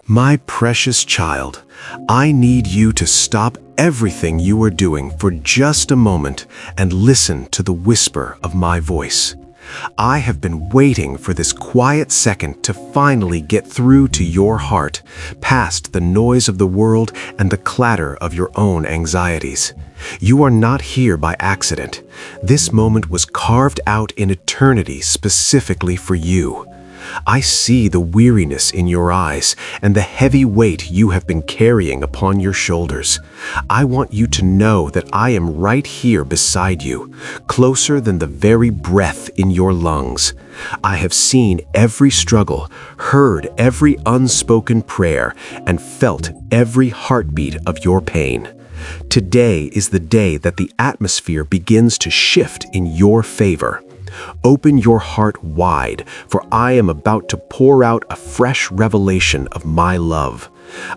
My precious child, I need you to stop everything you are doing for just a moment and listen to the whisper of my voice. I have been waiting for this quiet second to finally get through to your heart, past the noise of the world and the clatter of your own anxieties. You are not here by accident. This moment was carved out in eternity specifically for you. I see the weariness in your eyes and the heavy weight you have been carrying upon your shoulders. I want you to know that I am right here beside you, closer than the very breath in your lungs. I have seen every struggle, heard every unspoken prayer, and felt every heartbeat of your pain. Today is the day that the atmosphere begins to shift in your favor. Open your heart wide, for I am about to pour out a fresh revelation of my love.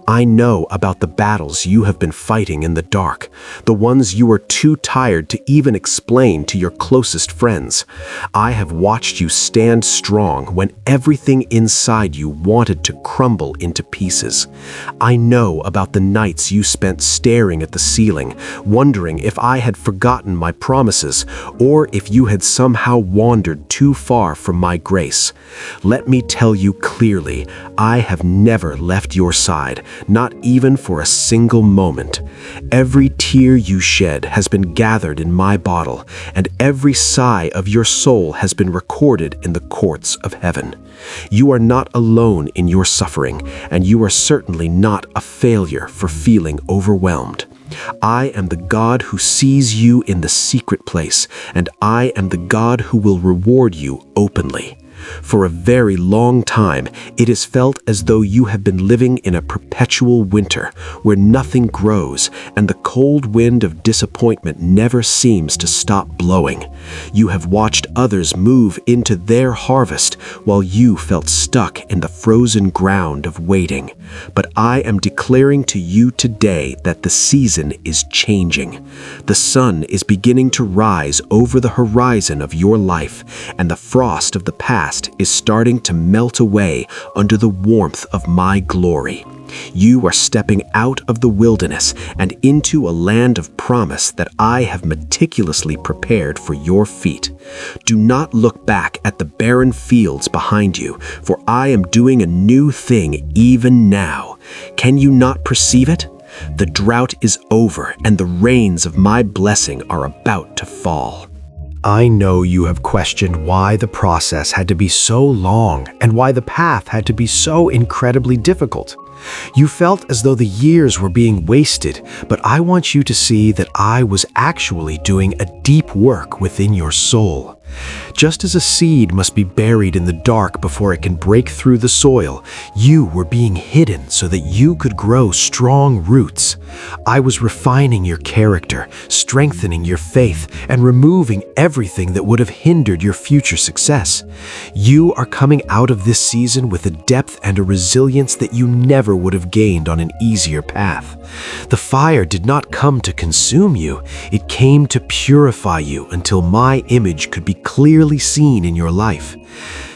I know about the battles you have been fighting in the dark, the ones you are too tired to even explain to your closest friends. I have watched you stand strong when everything inside you wanted to crumble into pieces. I know about the nights you spent staring at the ceiling, wondering if I had forgotten my promises or if you had somehow wandered too far from my grace. Let me tell you clearly, I have never left your side. Not even for a single moment. Every tear you shed has been gathered in my bottle, and every sigh of your soul has been recorded in the courts of heaven. You are not alone in your suffering, and you are certainly not a failure for feeling overwhelmed. I am the God who sees you in the secret place, and I am the God who will reward you openly. For a very long time, it has felt as though you have been living in a perpetual winter where nothing grows and the cold wind of disappointment never seems to stop blowing. You have watched others move into their harvest while you felt stuck in the frozen ground of waiting. But I am declaring to you today that the season is changing. The sun is beginning to rise over the horizon of your life, and the frost of the past is starting to melt away under the warmth of my glory. You are stepping out of the wilderness and into a land of promise that I have meticulously prepared for your feet. Do not look back at the barren fields behind you, for I am doing a new thing even now. Can you not perceive it? The drought is over and the rains of my blessing are about to fall. I know you have questioned why the process had to be so long and why the path had to be so incredibly difficult. You felt as though the years were being wasted, but I want you to see that I was actually doing a deep work within your soul. Just as a seed must be buried in the dark before it can break through the soil, you were being hidden so that you could grow strong roots. I was refining your character, strengthening your faith, and removing everything that would have hindered your future success. You are coming out of this season with a depth and a resilience that you never would have gained on an easier path. The fire did not come to consume you, it came to purify you until my image could be clearly seen in your life.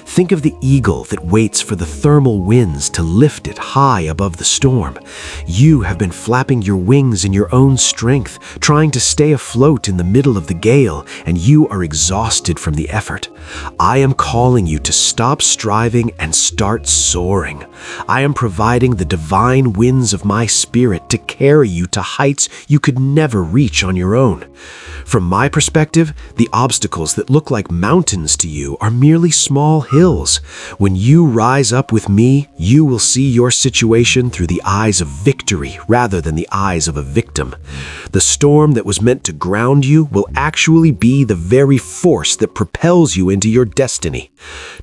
Think of the eagle that waits for the thermal winds to lift it high above the storm. You have been flapping your wings in your own strength, trying to stay afloat in the middle of the gale, and you are exhausted from the effort. I am calling you to stop striving and start soaring. I am providing the divine winds of my spirit to carry you to heights you could never reach on your own. From my perspective, the obstacles that look like mountains to you are merely small hills. When you rise up with me, you will see your situation through the eyes of victory rather than the eyes of a victim. The storm that was meant to ground you will actually be the very force that propels you into your destiny.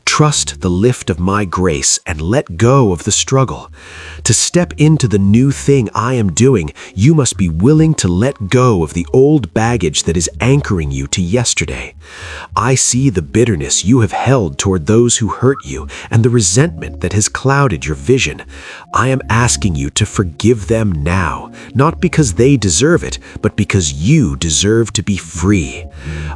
Trust the lift of my grace and let go of the struggle. To step into the new thing I am doing, you must be willing to let go of the old baggage that is anchoring you to yesterday. I see the bitterness you have held toward those those who hurt you and the resentment that has clouded your vision. I am asking you to forgive them now, not because they deserve it, but because you deserve to be free.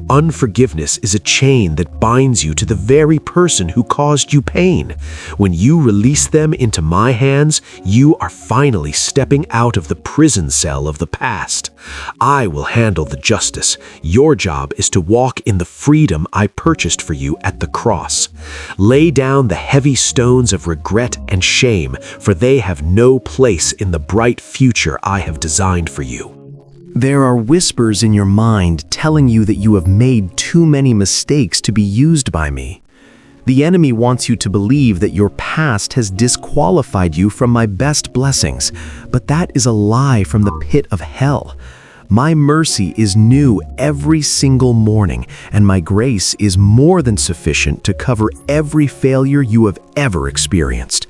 Unforgiveness is a chain that binds you to the very person who caused you pain. When you release them into my hands, you are finally stepping out of the prison cell of the past. I will handle the justice. Your job is to walk in the freedom I purchased for you at the cross. Lay down the heavy stones of regret and shame, for they have no place in the bright future I have designed for you. There are whispers in your mind telling you that you have made too many mistakes to be used by me. The enemy wants you to believe that your past has disqualified you from my best blessings, but that is a lie from the pit of hell. My mercy is new every single morning, and my grace is more than sufficient to cover every failure you have ever experienced.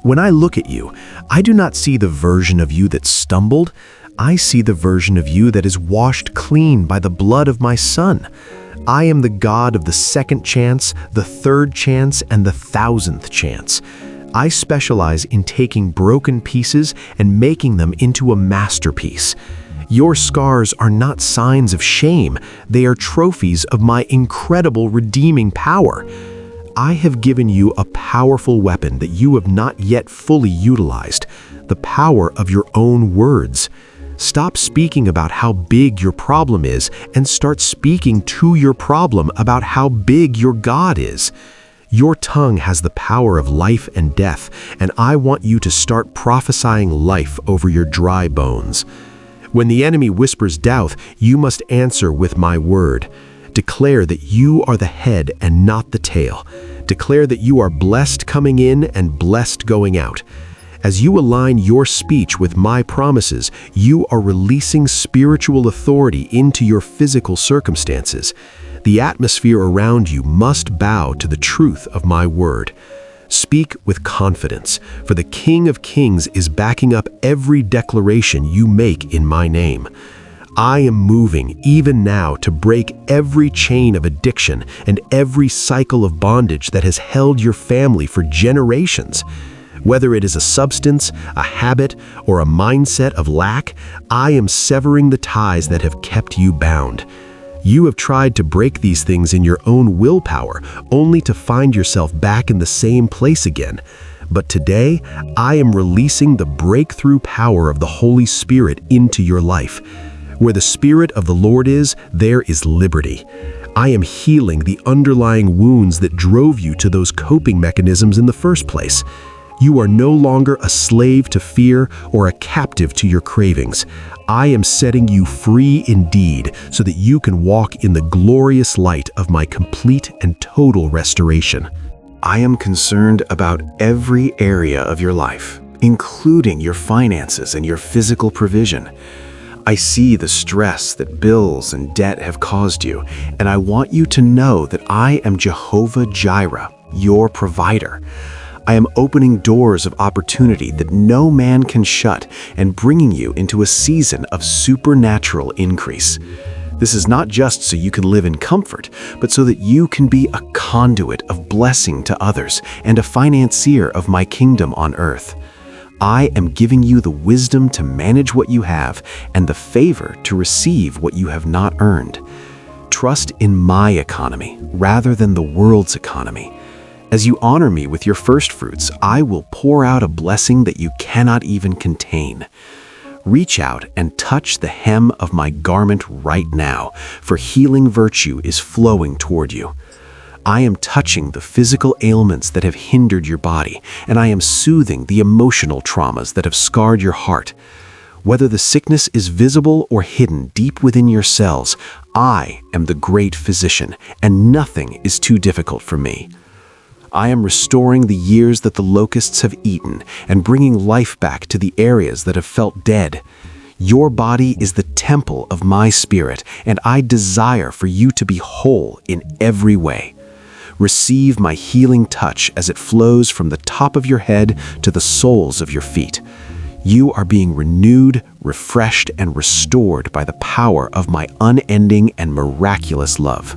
When I look at you, I do not see the version of you that stumbled. I see the version of you that is washed clean by the blood of my Son. I am the God of the second chance, the third chance, and the 1,000th chance. I specialize in taking broken pieces and making them into a masterpiece. Your scars are not signs of shame. They are trophies of my incredible redeeming power. I have given you a powerful weapon that you have not yet fully utilized, the power of your own words. Stop speaking about how big your problem is and start speaking to your problem about how big your God is. Your tongue has the power of life and death, and I want you to start prophesying life over your dry bones. When the enemy whispers doubt, you must answer with my word. Declare that you are the head and not the tail. Declare that you are blessed coming in and blessed going out. As you align your speech with my promises, you are releasing spiritual authority into your physical circumstances. The atmosphere around you must bow to the truth of my word. Speak with confidence, for the King of Kings is backing up every declaration you make in my name. I am moving even now to break every chain of addiction and every cycle of bondage that has held your family for generations. Whether it is a substance, a habit, or a mindset of lack, I am severing the ties that have kept you bound. You have tried to break these things in your own willpower, only to find yourself back in the same place again. But today, I am releasing the breakthrough power of the Holy Spirit into your life. Where the Spirit of the Lord is, there is liberty. I am healing the underlying wounds that drove you to those coping mechanisms in the first place. You are no longer a slave to fear or a captive to your cravings. I am setting you free indeed so that you can walk in the glorious light of my complete and total restoration. I am concerned about every area of your life, including your finances and your physical provision. I see the stress that bills and debt have caused you, and I want you to know that I am Jehovah Jireh, your provider. I am opening doors of opportunity that no man can shut and bringing you into a season of supernatural increase. This is not just so you can live in comfort, but so that you can be a conduit of blessing to others and a financier of my kingdom on earth. I am giving you the wisdom to manage what you have and the favor to receive what you have not earned. Trust in my economy rather than the world's economy. As you honor me with your first fruits, I will pour out a blessing that you cannot even contain. Reach out and touch the hem of my garment right now, for healing virtue is flowing toward you. I am touching the physical ailments that have hindered your body, and I am soothing the emotional traumas that have scarred your heart. Whether the sickness is visible or hidden deep within your cells, I am the great physician, and nothing is too difficult for me. I am restoring the years that the locusts have eaten and bringing life back to the areas that have felt dead. Your body is the temple of my spirit, and I desire for you to be whole in every way. Receive my healing touch as it flows from the top of your head to the soles of your feet. You are being renewed, refreshed, and restored by the power of my unending and miraculous love.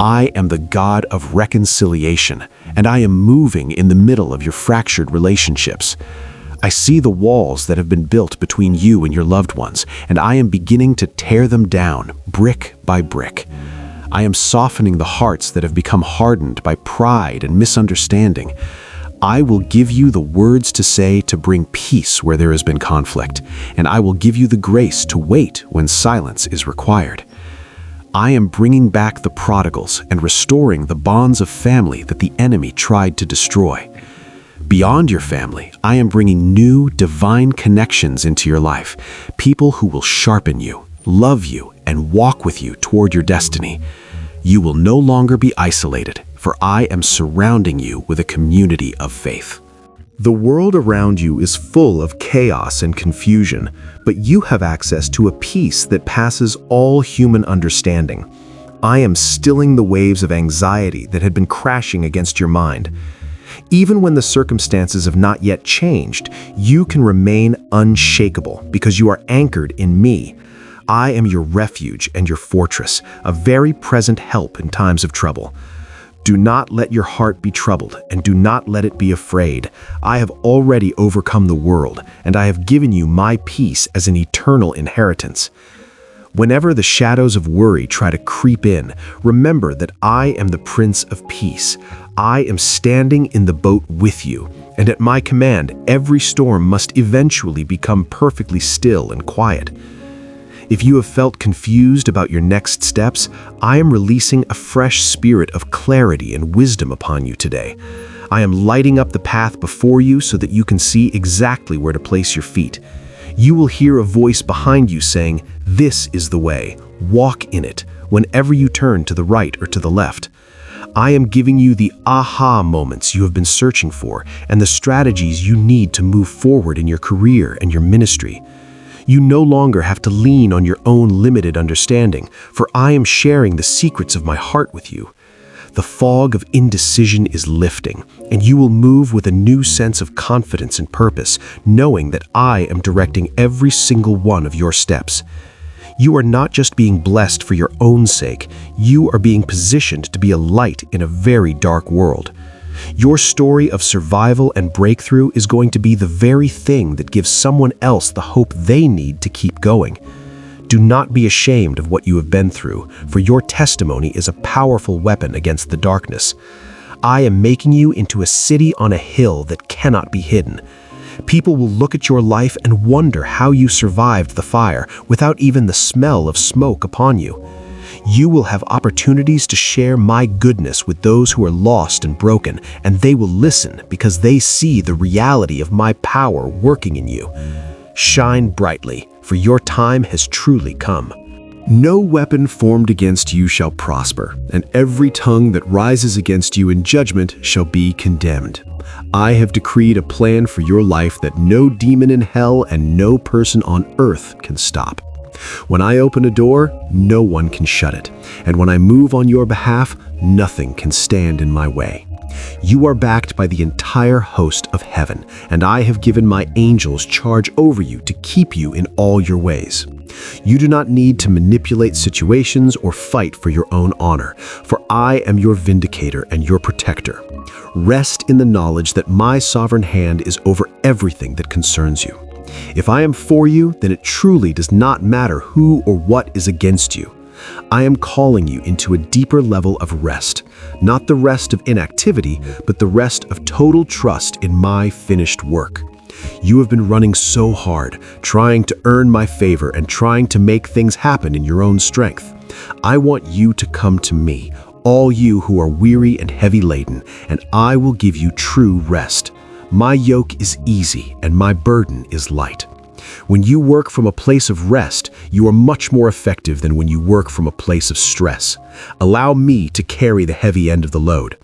I am the God of reconciliation, and I am moving in the middle of your fractured relationships. I see the walls that have been built between you and your loved ones, and I am beginning to tear them down, brick by brick. I am softening the hearts that have become hardened by pride and misunderstanding. I will give you the words to say to bring peace where there has been conflict, and I will give you the grace to wait when silence is required. I am bringing back the prodigals and restoring the bonds of family that the enemy tried to destroy. Beyond your family, I am bringing new divine connections into your life, people who will sharpen you, love you, and walk with you toward your destiny. You will no longer be isolated, for I am surrounding you with a community of faith. The world around you is full of chaos and confusion, but you have access to a peace that passes all human understanding. I am stilling the waves of anxiety that had been crashing against your mind. Even when the circumstances have not yet changed, you can remain unshakable because you are anchored in me. I am your refuge and your fortress, a very present help in times of trouble. Do not let your heart be troubled, and do not let it be afraid. I have already overcome the world, and I have given you my peace as an eternal inheritance. Whenever the shadows of worry try to creep in, remember that I am the Prince of Peace. I am standing in the boat with you, and at my command, every storm must eventually become perfectly still and quiet. If you have felt confused about your next steps, I am releasing a fresh spirit of clarity and wisdom upon you today. I am lighting up the path before you so that you can see exactly where to place your feet. You will hear a voice behind you saying, "This is the way. Walk in it," whenever you turn to the right or to the left. I am giving you the aha moments you have been searching for and the strategies you need to move forward in your career and your ministry. You no longer have to lean on your own limited understanding, for I am sharing the secrets of my heart with you. The fog of indecision is lifting, and you will move with a new sense of confidence and purpose, knowing that I am directing every single one of your steps. You are not just being blessed for your own sake, you are being positioned to be a light in a very dark world. Your story of survival and breakthrough is going to be the very thing that gives someone else the hope they need to keep going. Do not be ashamed of what you have been through, for your testimony is a powerful weapon against the darkness. I am making you into a city on a hill that cannot be hidden. People will look at your life and wonder how you survived the fire without even the smell of smoke upon you. You will have opportunities to share my goodness with those who are lost and broken, and they will listen because they see the reality of my power working in you. Shine brightly, for your time has truly come. No weapon formed against you shall prosper, and every tongue that rises against you in judgment shall be condemned. I have decreed a plan for your life that no demon in hell and no person on earth can stop. When I open a door, no one can shut it, and when I move on your behalf, nothing can stand in my way. You are backed by the entire host of heaven, and I have given my angels charge over you to keep you in all your ways. You do not need to manipulate situations or fight for your own honor, for I am your vindicator and your protector. Rest in the knowledge that my sovereign hand is over everything that concerns you. If I am for you, then it truly does not matter who or what is against you. I am calling you into a deeper level of rest, not the rest of inactivity, but the rest of total trust in my finished work. You have been running so hard, trying to earn my favor and trying to make things happen in your own strength. I want you to come to me, all you who are weary and heavy laden, and I will give you true rest. My yoke is easy and my burden is light. When you work from a place of rest, you are much more effective than when you work from a place of stress. Allow me to carry the heavy end of the load.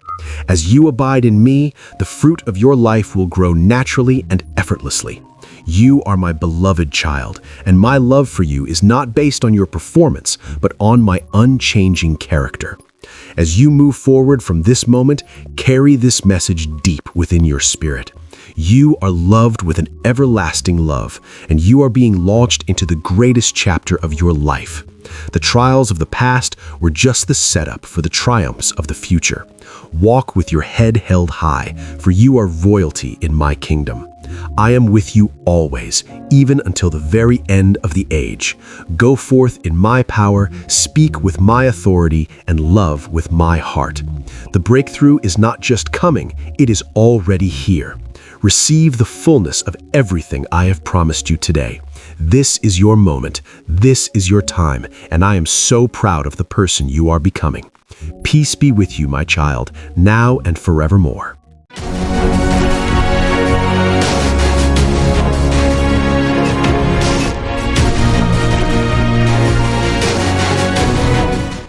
As you abide in me, the fruit of your life will grow naturally and effortlessly. You are my beloved child, and my love for you is not based on your performance, but on my unchanging character. As you move forward from this moment, carry this message deep within your spirit. You are loved with an everlasting love, and you are being launched into the greatest chapter of your life. The trials of the past were just the setup for the triumphs of the future. Walk with your head held high, for you are royalty in my kingdom. I am with you always, even until the very end of the age. Go forth in my power, speak with my authority, and love with my heart. The breakthrough is not just coming, it is already here. Receive the fullness of everything I have promised you today. This is your moment, this is your time, and I am so proud of the person you are becoming. Peace be with you, my child, now and forevermore.